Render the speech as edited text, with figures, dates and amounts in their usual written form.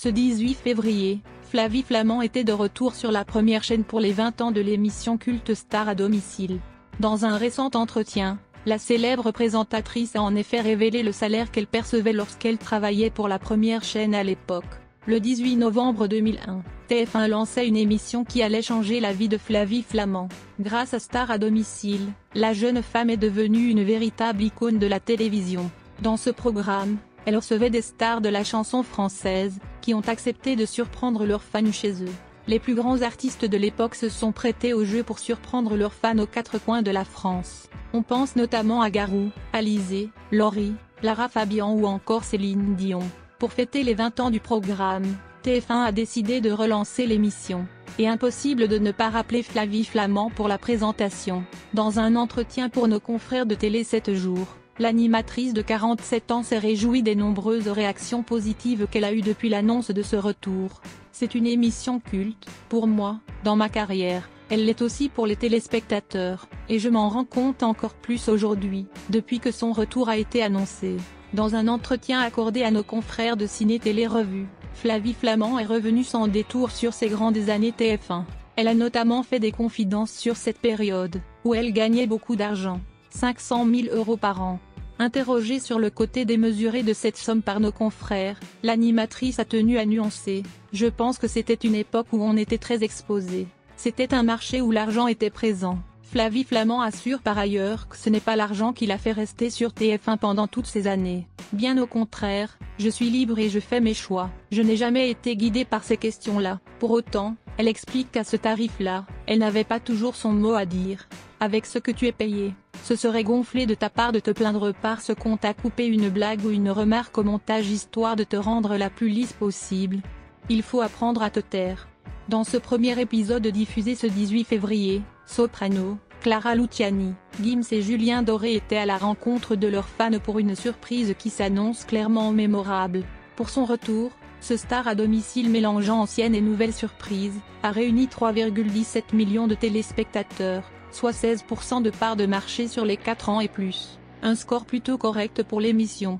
Ce 18 février, Flavie Flament était de retour sur la première chaîne pour les 20 ans de l'émission culte Star à domicile. Dans un récent entretien, la célèbre présentatrice a en effet révélé le salaire qu'elle percevait lorsqu'elle travaillait pour la première chaîne à l'époque. Le 18 novembre 2001, TF1 lançait une émission qui allait changer la vie de Flavie Flament. Grâce à Star à domicile, la jeune femme est devenue une véritable icône de la télévision. Dans ce programme, elle recevait des stars de la chanson française, qui ont accepté de surprendre leurs fans chez eux. Les plus grands artistes de l'époque se sont prêtés au jeu pour surprendre leurs fans aux quatre coins de la France. On pense notamment à Garou, Alizée, Laurie, Lara Fabian ou encore Céline Dion. Pour fêter les 20 ans du programme, TF1 a décidé de relancer l'émission. Et impossible de ne pas rappeler Flavie Flament pour la présentation. Dans un entretien pour nos confrères de Télé 7 jours, l'animatrice de 47 ans s'est réjouie des nombreuses réactions positives qu'elle a eues depuis l'annonce de ce retour. C'est une émission culte, pour moi, dans ma carrière. Elle l'est aussi pour les téléspectateurs, et je m'en rends compte encore plus aujourd'hui, depuis que son retour a été annoncé. Dans un entretien accordé à nos confrères de Ciné Télé Revue, Flavie Flament est revenue sans détour sur ses grandes années TF1. Elle a notamment fait des confidences sur cette période, où elle gagnait beaucoup d'argent, 500 000 € par an. Interrogée sur le côté démesuré de cette somme par nos confrères, l'animatrice a tenu à nuancer. Je pense que c'était une époque où on était très exposé. C'était un marché où l'argent était présent. Flavie Flament assure par ailleurs que ce n'est pas l'argent qui l'a fait rester sur TF1 pendant toutes ces années. Bien au contraire, je suis libre et je fais mes choix. Je n'ai jamais été guidée par ces questions-là. Pour autant, elle explique qu'à ce tarif-là, elle n'avait pas toujours son mot à dire. Avec ce que tu es payé, ce serait gonflé de ta part de te plaindre parce qu'on t'a coupé une blague ou une remarque au montage histoire de te rendre la plus lisse possible. Il faut apprendre à te taire. Dans ce premier épisode diffusé ce 18 février, Soprano, Clara Luciani, Gims et Julien Doré étaient à la rencontre de leurs fans pour une surprise qui s'annonce clairement mémorable. Pour son retour, ce Star à domicile mélangeant anciennes et nouvelles surprises, a réuni 3,17 millions de téléspectateurs, soit 16% de part de marché sur les 4 ans et plus. Un score plutôt correct pour l'émission.